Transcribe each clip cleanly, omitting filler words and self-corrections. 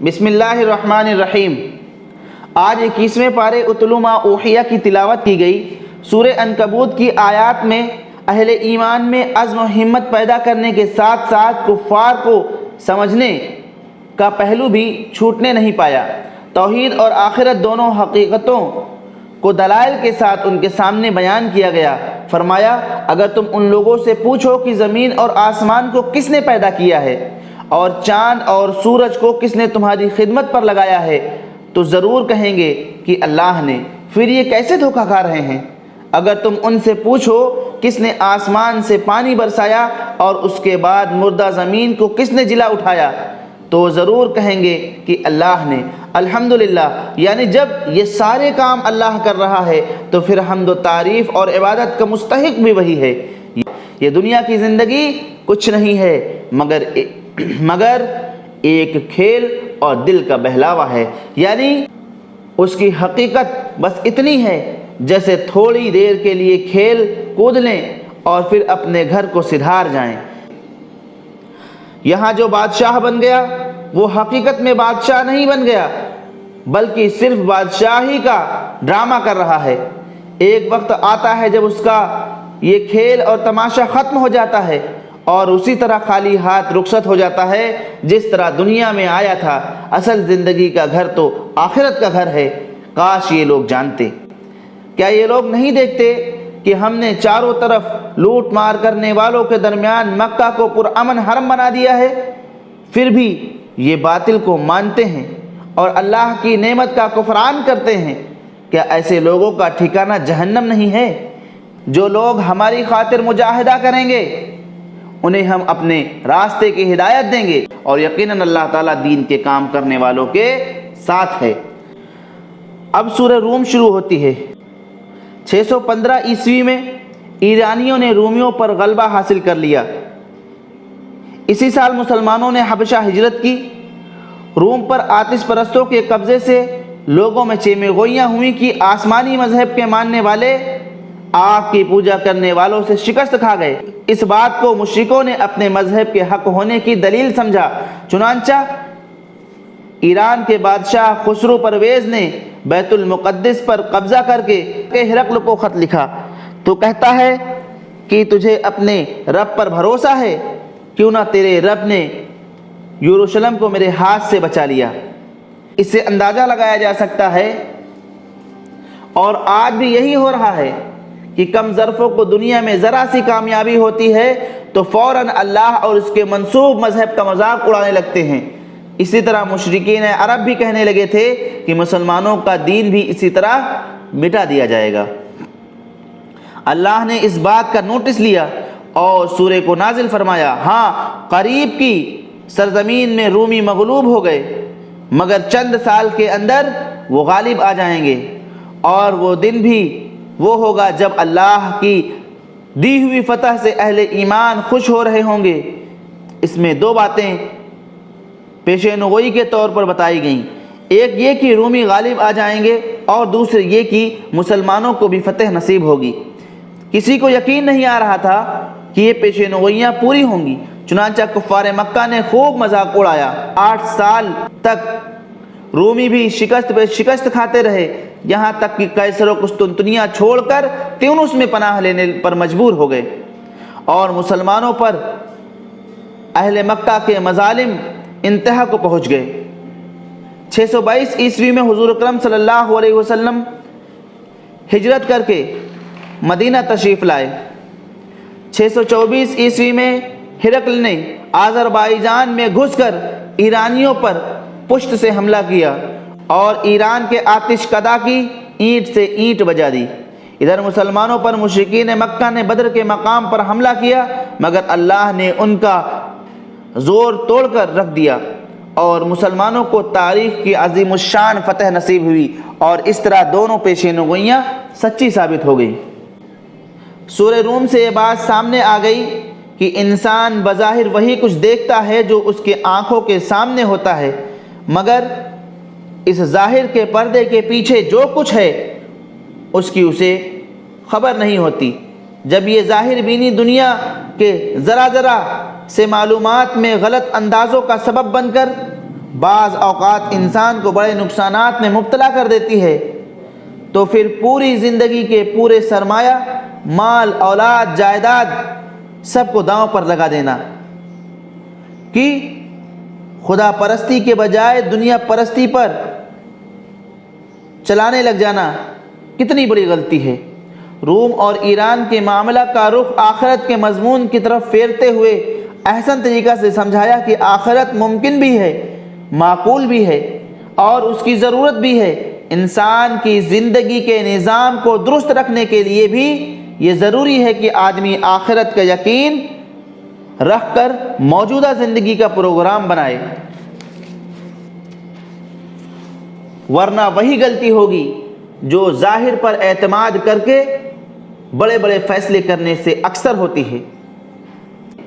بسم اللہ الرحمن الرحیم۔ آج 21ویں پارے اتلو ما اوحیہ کی تلاوت کی گئی۔ سورہ عنکبوت کی آیات میں اہل ایمان میں عزم و ہمت پیدا کرنے کے ساتھ ساتھ کفار کو سمجھنے کا پہلو بھی چھوٹنے نہیں پایا۔ توحید اور آخرت دونوں حقیقتوں کو دلائل کے ساتھ ان کے سامنے بیان کیا گیا۔ فرمایا، اگر تم ان لوگوں سے پوچھو کہ زمین اور آسمان کو کس نے پیدا کیا ہے اور چاند اور سورج کو کس نے تمہاری خدمت پر لگایا ہے تو ضرور کہیں گے کہ اللہ نے، پھر یہ کیسے دھوکہ کھا رہے ہیں۔ اگر تم ان سے پوچھو کس نے آسمان سے پانی برسایا اور اس کے بعد مردہ زمین کو کس نے جلا اٹھایا تو ضرور کہیں گے کہ اللہ نے۔ الحمدللہ، یعنی جب یہ سارے کام اللہ کر رہا ہے تو پھر حمد و تعریف اور عبادت کا مستحق بھی وہی ہے۔ یہ دنیا کی زندگی کچھ نہیں ہے مگر ایک کھیل اور دل کا بہلاوا ہے، یعنی اس کی حقیقت بس اتنی ہے جیسے تھوڑی دیر کے لیے کھیل کود لیں اور پھر اپنے گھر کو سدھار جائیں۔ یہاں جو بادشاہ بن گیا وہ حقیقت میں بادشاہ نہیں بن گیا بلکہ صرف بادشاہی کا ڈرامہ کر رہا ہے۔ ایک وقت آتا ہے جب اس کا یہ کھیل اور تماشا ختم ہو جاتا ہے اور اسی طرح خالی ہاتھ رخصت ہو جاتا ہے جس طرح دنیا میں آیا تھا۔ اصل زندگی کا گھر تو آخرت کا گھر ہے۔ کاش یہ لوگ جانتے۔ کیا یہ لوگ نہیں دیکھتے کہ ہم نے چاروں طرف لوٹ مار کرنے والوں کے درمیان مکہ کو پرامن حرم بنا دیا ہے؟ پھر بھی یہ باطل کو مانتے ہیں اور اللہ کی نعمت کا کفران کرتے ہیں۔ کیا ایسے لوگوں کا ٹھکانہ جہنم نہیں ہے؟ جو لوگ ہماری خاطر مجاہدہ کریں گے انہیں ہم اپنے راستے کی ہدایت دیں گے اور یقیناً اللہ تعالیٰ دین کے کام کرنے والوں کے ساتھ ہے۔ اب سورہ روم شروع ہوتی ہے۔ 615 عیسوی میں ایرانیوں نے رومیوں پر غلبہ حاصل کر لیا۔ اسی سال مسلمانوں نے حبشہ ہجرت کی۔ روم پر آتش پرستوں کے قبضے سے لوگوں میں چیمگوئیاں ہوئیں کہ آسمانی مذہب کے ماننے والے آگ کی پوجا کرنے والوں سے شکست کھا گئے۔ اس بات کو مشرکوں نے اپنے مذہب کے حق ہونے کی دلیل سمجھا۔ چنانچہ ایران کے بادشاہ خسرو پرویز نے بیت المقدس پر قبضہ کر کے ہرقل کو خط لکھا تو کہتا ہے کہ تجھے اپنے رب پر بھروسہ ہے، کیوں نہ تیرے رب نے یروشلم کو میرے ہاتھ سے بچا لیا۔ اس سے اندازہ لگایا جا سکتا ہے اور آج بھی یہی ہو رہا ہے کہ کم ظرفوں کو دنیا میں ذرا سی کامیابی ہوتی ہے تو فوراً اللہ اور اس کے منسوب مذہب کا مذاق اڑانے لگتے ہیں۔ اسی طرح مشرکین عرب بھی کہنے لگے تھے کہ مسلمانوں کا دین بھی اسی طرح مٹا دیا جائے گا۔ اللہ نے اس بات کا نوٹس لیا اور سورہ کو نازل فرمایا۔ ہاں، قریب کی سرزمین میں رومی مغلوب ہو گئے مگر چند سال کے اندر وہ غالب آ جائیں گے اور وہ دن بھی وہ ہوگا جب اللہ کی دی ہوئی فتح سے اہل ایمان خوش ہو رہے ہوں گے۔ اس میں دو باتیں پیشین گوئی کے طور پر بتائی گئیں، ایک یہ کہ رومی غالب آ جائیں گے اور دوسرے یہ کہ مسلمانوں کو بھی فتح نصیب ہوگی۔ کسی کو یقین نہیں آ رہا تھا کہ یہ پیشین گوئیاں پوری ہوں گی، چنانچہ کفار مکہ نے خوب مذاق اڑایا۔ 8 سال تک رومی بھی شکست پہ شکست کھاتے رہے، یہاں تک کہ قیصر و قسطنطنیہ چھوڑ کر تیونس میں پناہ لینے پر مجبور ہو گئے اور مسلمانوں پر اہل مکہ کے مظالم انتہا کو پہنچ گئے۔ 622 عیسوی میں حضور اکرم صلی اللہ علیہ وسلم ہجرت کر کے مدینہ تشریف لائے۔ 624 عیسوی میں ہرقل نے آذربائیجان میں گھس کر ایرانیوں پر پشت سے حملہ کیا اور ایران کے آتش کدا کی اینٹ سے اینٹ بجا دی۔ ادھر مسلمانوں پر مشرکین مکہ نے بدر کے مقام پر حملہ کیا مگر اللہ نے ان کا زور توڑ کر رکھ دیا اور مسلمانوں کو تاریخ کی عظیم الشان فتح نصیب ہوئی اور اس طرح دونوں پیشین گوئیاں سچی ثابت ہو گئی۔ سورہ روم سے یہ بات سامنے آ گئی کہ انسان بظاہر وہی کچھ دیکھتا ہے جو اس کے آنکھوں کے سامنے ہوتا ہے مگر اس ظاہر کے پردے کے پیچھے جو کچھ ہے اس کی اسے خبر نہیں ہوتی۔ جب یہ ظاہر بینی دنیا کے ذرا ذرا سے معلومات میں غلط اندازوں کا سبب بن کر بعض اوقات انسان کو بڑے نقصانات میں مبتلا کر دیتی ہے، تو پھر پوری زندگی کے پورے سرمایہ، مال، اولاد، جائیداد سب کو داؤں پر لگا دینا کہ خدا پرستی کے بجائے دنیا پرستی پر چلانے لگ جانا کتنی بڑی غلطی ہے۔ روم اور ایران کے معاملہ کا رخ آخرت کے مضمون کی طرف پھیرتے ہوئے احسن طریقہ سے سمجھایا کہ آخرت ممکن بھی ہے، معقول بھی ہے اور اس کی ضرورت بھی ہے۔ انسان کی زندگی کے نظام کو درست رکھنے کے لیے بھی یہ ضروری ہے کہ آدمی آخرت کا یقین رکھ کر موجودہ زندگی کا پروگرام بنائے، ورنہ وہی غلطی ہوگی جو ظاہر پر اعتماد کر کے بڑے بڑے فیصلے کرنے سے اکثر ہوتی ہے۔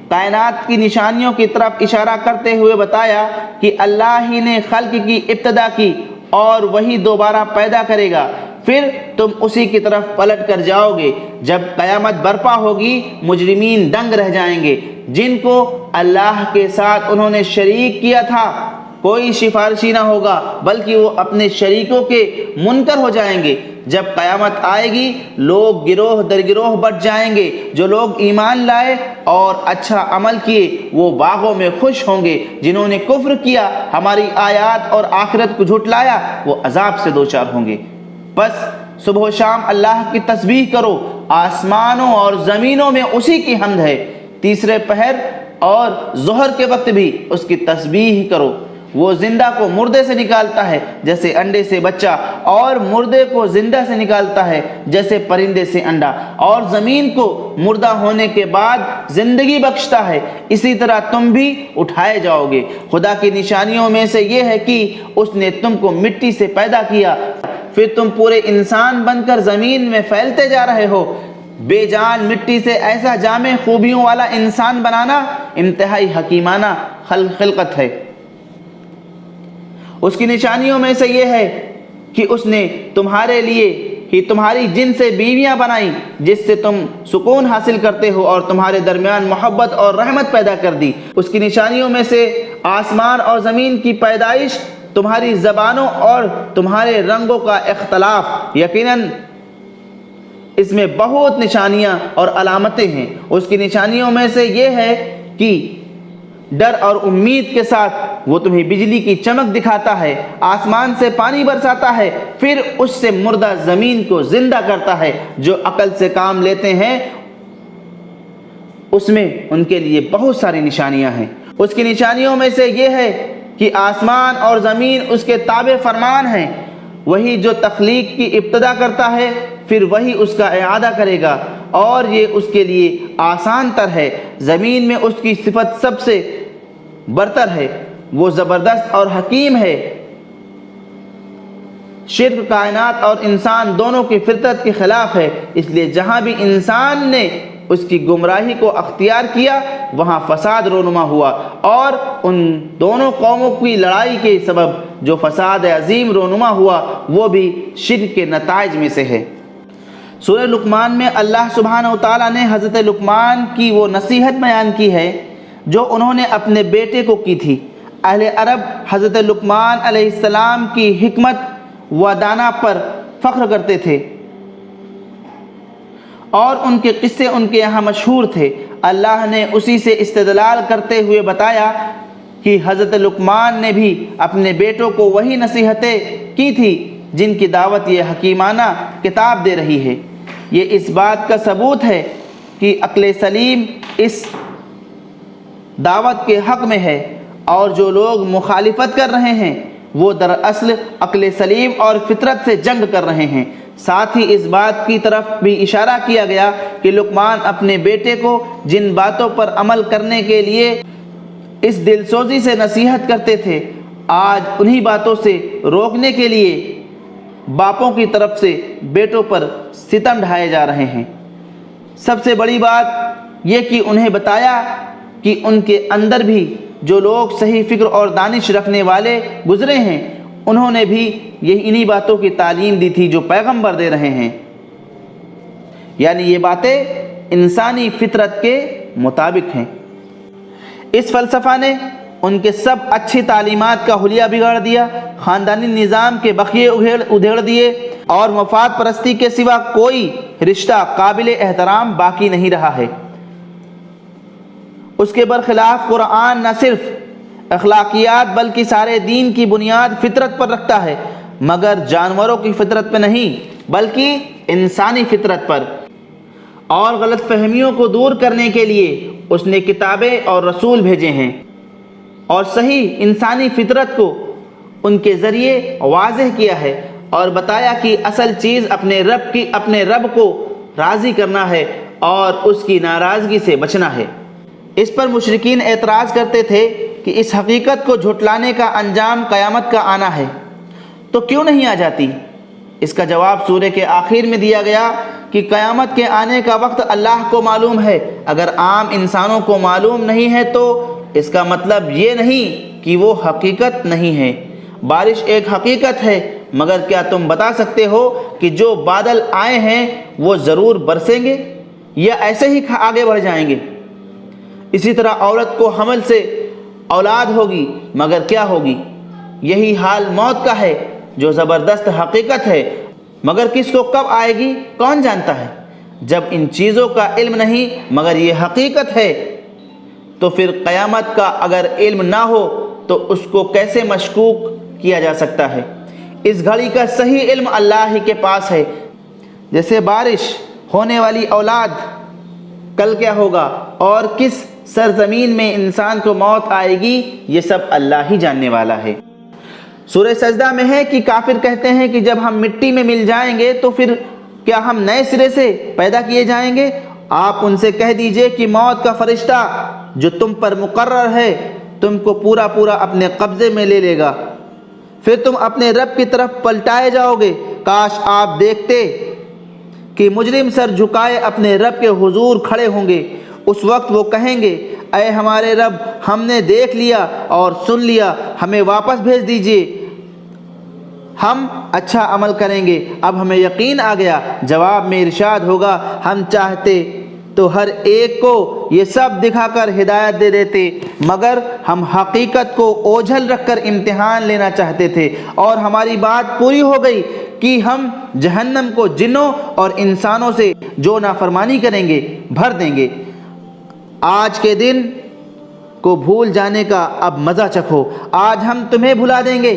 کائنات کی نشانیوں کی طرف اشارہ کرتے ہوئے بتایا کہ اللہ ہی نے خلق کی ابتدا کی اور وہی دوبارہ پیدا کرے گا، پھر تم اسی کی طرف پلٹ کر جاؤ گے۔ جب قیامت برپا ہوگی مجرمین دنگ رہ جائیں گے، جن کو اللہ کے ساتھ انہوں نے شریک کیا تھا کوئی سفارشی نہ ہوگا، بلکہ وہ اپنے شریکوں کے منکر ہو جائیں گے۔ جب قیامت آئے گی لوگ گروہ در گروہ بٹ جائیں گے۔ جو لوگ ایمان لائے اور اچھا عمل کیے وہ باغوں میں خوش ہوں گے، جنہوں نے کفر کیا، ہماری آیات اور آخرت کو جھٹلایا، وہ عذاب سے دوچار ہوں گے۔ بس صبح و شام اللہ کی تسبیح کرو، آسمانوں اور زمینوں میں اسی کی حمد ہے۔ تیسرے پہر اور ظہر کے وقت بھی اس کی تسبیح کرو۔ وہ زندہ کو مردے سے نکالتا ہے جیسے انڈے سے بچہ، اور مردے کو زندہ سے نکالتا ہے جیسے پرندے سے انڈا، اور زمین کو مردہ ہونے کے بعد زندگی بخشتا ہے، اسی طرح تم بھی اٹھائے جاؤ گے۔ خدا کی نشانیوں میں سے یہ ہے کہ اس نے تم کو مٹی سے پیدا کیا، پھر تم پورے انسان بن کر زمین میں پھیلتے جا رہے ہو۔ بے جان مٹی سے ایسا جامع خوبیوں والا انسان بنانا انتہائی حکیمانہ خلقت ہے۔ اس کی نشانیوں میں سے یہ ہے کہ اس نے تمہارے لیے ہی تمہاری جن سے بیویاں بنائیں جس سے تم سکون حاصل کرتے ہو، اور تمہارے درمیان محبت اور رحمت پیدا کر دی۔ اس کی نشانیوں میں سے آسمان اور زمین کی پیدائش، تمہاری زبانوں اور تمہارے رنگوں کا اختلاف، یقیناً اس میں بہت نشانیاں اور علامتیں ہیں۔ اس کی نشانیوں میں سے یہ ہے کہ ڈر اور امید کے ساتھ وہ تمہیں بجلی کی چمک دکھاتا ہے، آسمان سے پانی برساتا ہے، پھر اس سے مردہ زمین کو زندہ کرتا ہے۔ جو عقل سے کام لیتے ہیں اس میں ان کے لیے بہت ساری نشانیاں ہیں۔ اس کی نشانیوں میں سے یہ ہے کہ آسمان اور زمین اس کے تابع فرمان ہیں۔ وہی جو تخلیق کی ابتدا کرتا ہے پھر وہی اس کا اعادہ کرے گا، اور یہ اس کے لیے آسان تر ہے۔ زمین میں اس کی صفت سب سے برتر ہے، وہ زبردست اور حکیم ہے۔ شرک کائنات اور انسان دونوں کی فطرت کے خلاف ہے، اس لیے جہاں بھی انسان نے اس کی گمراہی کو اختیار کیا وہاں فساد رونما ہوا، اور ان دونوں قوموں کی لڑائی کے سبب جو فساد عظیم رونما ہوا وہ بھی شرک کے نتائج میں سے ہے۔ سورہ لقمان میں اللہ سبحانہ وتعالیٰ نے حضرت لقمان کی وہ نصیحت بیان کی ہے جو انہوں نے اپنے بیٹے کو کی تھی۔ اہل عرب حضرت لقمان علیہ السلام کی حکمت و دانا پر فخر کرتے تھے اور ان کے قصے ان کے یہاں مشہور تھے۔ اللہ نے اسی سے استدلال کرتے ہوئے بتایا کہ حضرت لقمان نے بھی اپنے بیٹوں کو وہی نصیحتیں کی تھی جن کی دعوت یہ حکیمانہ کتاب دے رہی ہے۔ یہ اس بات کا ثبوت ہے کہ عقل سلیم اس دعوت کے حق میں ہے، اور جو لوگ مخالفت کر رہے ہیں وہ دراصل عقل سلیم اور فطرت سے جنگ کر رہے ہیں۔ ساتھ ہی اس بات کی طرف بھی اشارہ کیا گیا کہ لقمان اپنے بیٹے کو جن باتوں پر عمل کرنے کے لیے اس دل سوزی سے نصیحت کرتے تھے، آج انہی باتوں سے روکنے کے لیے باپوں کی طرف سے بیٹوں پر ستم ڈھائے جا رہے ہیں۔ سب سے بڑی بات یہ کہ انہیں بتایا کہ ان کے اندر بھی جو لوگ صحیح فکر اور دانش رکھنے والے گزرے ہیں انہوں نے بھی انہی باتوں کی تعلیم دی تھی جو پیغمبر دے رہے ہیں، یعنی یہ باتیں انسانی فطرت کے مطابق ہیں۔ اس فلسفہ نے ان کے سب اچھی تعلیمات کا حلیہ بگاڑ دیا، خاندانی نظام کے بقیے ادھیڑ دیے، اور مفاد پرستی کے سوا کوئی رشتہ قابل احترام باقی نہیں رہا ہے۔ اس کے برخلاف قرآن نہ صرف اخلاقیات بلکہ سارے دین کی بنیاد فطرت پر رکھتا ہے، مگر جانوروں کی فطرت پہ نہیں بلکہ انسانی فطرت پر، اور غلط فہمیوں کو دور کرنے کے لیے اس نے کتابیں اور رسول بھیجے ہیں، اور صحیح انسانی فطرت کو ان کے ذریعے واضح کیا ہے اور بتایا کہ اصل چیز اپنے رب کو راضی کرنا ہے اور اس کی ناراضگی سے بچنا ہے۔ اس پر مشرکین اعتراض کرتے تھے کہ اس حقیقت کو جھٹلانے کا انجام قیامت کا آنا ہے، تو کیوں نہیں آ جاتی؟ اس کا جواب سورہ کے آخر میں دیا گیا کہ قیامت کے آنے کا وقت اللہ کو معلوم ہے۔ اگر عام انسانوں کو معلوم نہیں ہے تو اس کا مطلب یہ نہیں کہ وہ حقیقت نہیں ہے۔ بارش ایک حقیقت ہے، مگر کیا تم بتا سکتے ہو کہ جو بادل آئے ہیں وہ ضرور برسیں گے یا ایسے ہی آگے بڑھ جائیں گے؟ اسی طرح عورت کو حمل سے اولاد ہوگی، مگر کیا ہوگی؟ یہی حال موت کا ہے جو زبردست حقیقت ہے، مگر کس کو کب آئے گی کون جانتا ہے؟ جب ان چیزوں کا علم نہیں مگر یہ حقیقت ہے، تو پھر قیامت کا اگر علم نہ ہو تو اس کو کیسے مشکوک کیا جا سکتا ہے؟ اس گھڑی کا صحیح علم اللہ ہی کے پاس ہے۔ جیسے بارش، ہونے والی اولاد، کل کیا ہوگا اور کس سرزمین میں انسان کو موت آئے گی، یہ سب اللہ ہی جاننے والا ہے۔ سورہ سجدہ میں ہے کہ کافر کہتے ہیں کہ جب ہم مٹی میں مل جائیں گے تو پھر کیا ہم نئے سرے سے پیدا کیے جائیں گے؟ آپ ان سے کہہ دیجئے کہ موت کا فرشتہ جو تم پر مقرر ہے تم کو پورا اپنے قبضے میں لے لے گا، پھر تم اپنے رب کی طرف پلٹائے جاؤ گے۔ کاش آپ دیکھتے کہ مجرم سر جھکائے اپنے رب کے حضور کھڑے ہوں گے۔ اس وقت وہ کہیں گے، اے ہمارے رب، ہم نے دیکھ لیا اور سن لیا، ہمیں واپس بھیج دیجئے، ہم اچھا عمل کریں گے، اب ہمیں یقین آ گیا۔ جواب میں ارشاد ہوگا، ہم چاہتے تو ہر ایک کو یہ سب دکھا کر ہدایت دے دیتے، مگر ہم حقیقت کو اوجھل رکھ کر امتحان لینا چاہتے تھے، اور ہماری بات پوری ہو گئی کہ ہم جہنم کو جنوں اور انسانوں سے جو نافرمانی کریں گے بھر دیں گے۔ آج کے دن کو بھول جانے کا اب مزہ چکھو، آج ہم تمہیں بھلا دیں گے،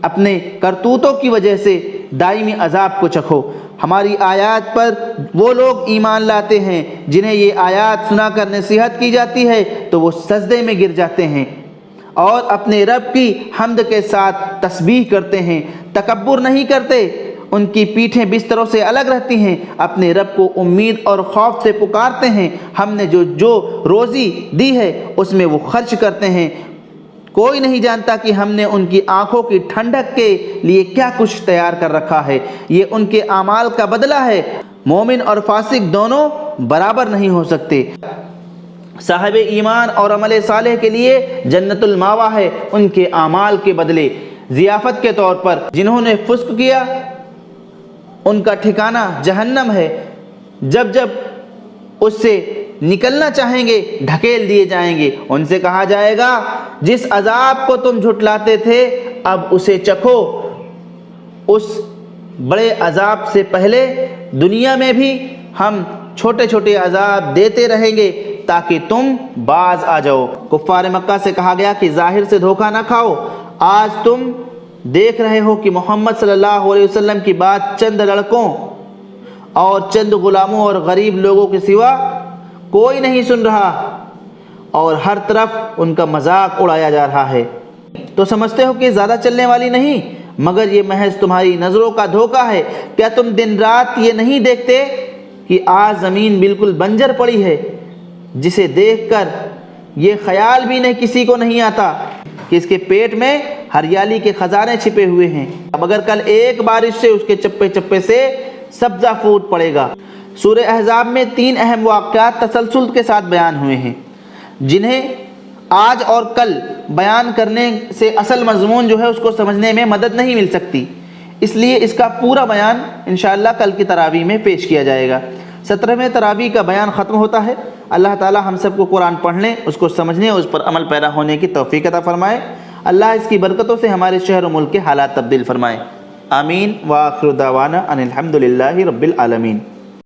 اپنے کرتوتوں کی وجہ سے دائمی عذاب کو چکھو۔ ہماری آیات پر وہ لوگ ایمان لاتے ہیں جنہیں یہ آیات سنا کر نصیحت کی جاتی ہے تو وہ سجدے میں گر جاتے ہیں اور اپنے رب کی حمد کے ساتھ تسبیح کرتے ہیں، تکبر نہیں کرتے، ان کی پیٹھیں بستروں سے الگ رہتی ہیں، اپنے رب کو امید اور خوف سے پکارتے ہیں، ہم نے جو روزی دی ہے اس میں وہ خرچ کرتے ہیں۔ کوئی نہیں جانتا کہ ہم نے ان کی آنکھوں کی ٹھنڈک کے لیے کیا کچھ تیار کر رکھا ہے، یہ ان کے اعمال کا بدلہ ہے۔ مومن اور فاسق دونوں برابر نہیں ہو سکتے۔ صاحب ایمان اور عمل صالح کے لیے جنت الماوا ہے، ان کے اعمال کے بدلے ضیافت کے طور پر۔ جنہوں نے فسق کیا ان کا ٹھکانہ جہنم ہے، جب اس سے نکلنا چاہیں گے ڈھکیل دیے جائیں گے۔ ان سے کہا جائے گا، جس عذاب کو تم جھٹلاتے تھے اب اسے چکھو۔ اس بڑے عذاب سے پہلے دنیا میں بھی ہم چھوٹے چھوٹے عذاب دیتے رہیں گے تاکہ تم باز آ جاؤ۔ کفار مکہ سے کہا گیا کہ ظاہر سے دھوکہ نہ کھاؤ، آج تم دیکھ رہے ہو کہ محمد صلی اللہ علیہ وسلم کی بات چند لڑکوں اور چند غلاموں اور غریب لوگوں کے سوا کوئی نہیں سن رہا، اور ہر طرف ان کا مذاق اڑایا جا رہا ہے، تو سمجھتے ہو کہ زیادہ چلنے والی نہیں، مگر یہ محض تمہاری نظروں کا دھوکہ ہے۔ کیا تم دن رات یہ نہیں دیکھتے کہ آج زمین بالکل بنجر پڑی ہے، جسے دیکھ کر یہ خیال بھی کسی کو نہیں آتا کہ اس کے پیٹ میں ہریالی کے خزانے چھپے ہوئے ہیں، مگر کل ایک بارش سے اس کے چپے چپے سے سبزہ پھوٹ پڑے گا۔ سورہ احزاب میں 3 اہم واقعات تسلسل کے ساتھ بیان ہوئے ہیں، جنہیں آج اور کل بیان کرنے سے اصل مضمون جو ہے اس کو سمجھنے میں مدد نہیں مل سکتی، اس لیے اس کا پورا بیان انشاءاللہ کل کی تراویح میں پیش کیا جائے گا۔ 17ویں تراویح کا بیان ختم ہوتا ہے۔ اللہ تعالی ہم سب کو قرآن پڑھنے، اس کو سمجھنے اور اس پر عمل پیرا ہونے کی توفیق عطا فرمائے۔ اللہ اس کی برکتوں سے ہمارے شہر و ملک کے حالات تبدیل فرمائے۔ آمین وآخر دعوانا ان الحمد للہ رب العالمین۔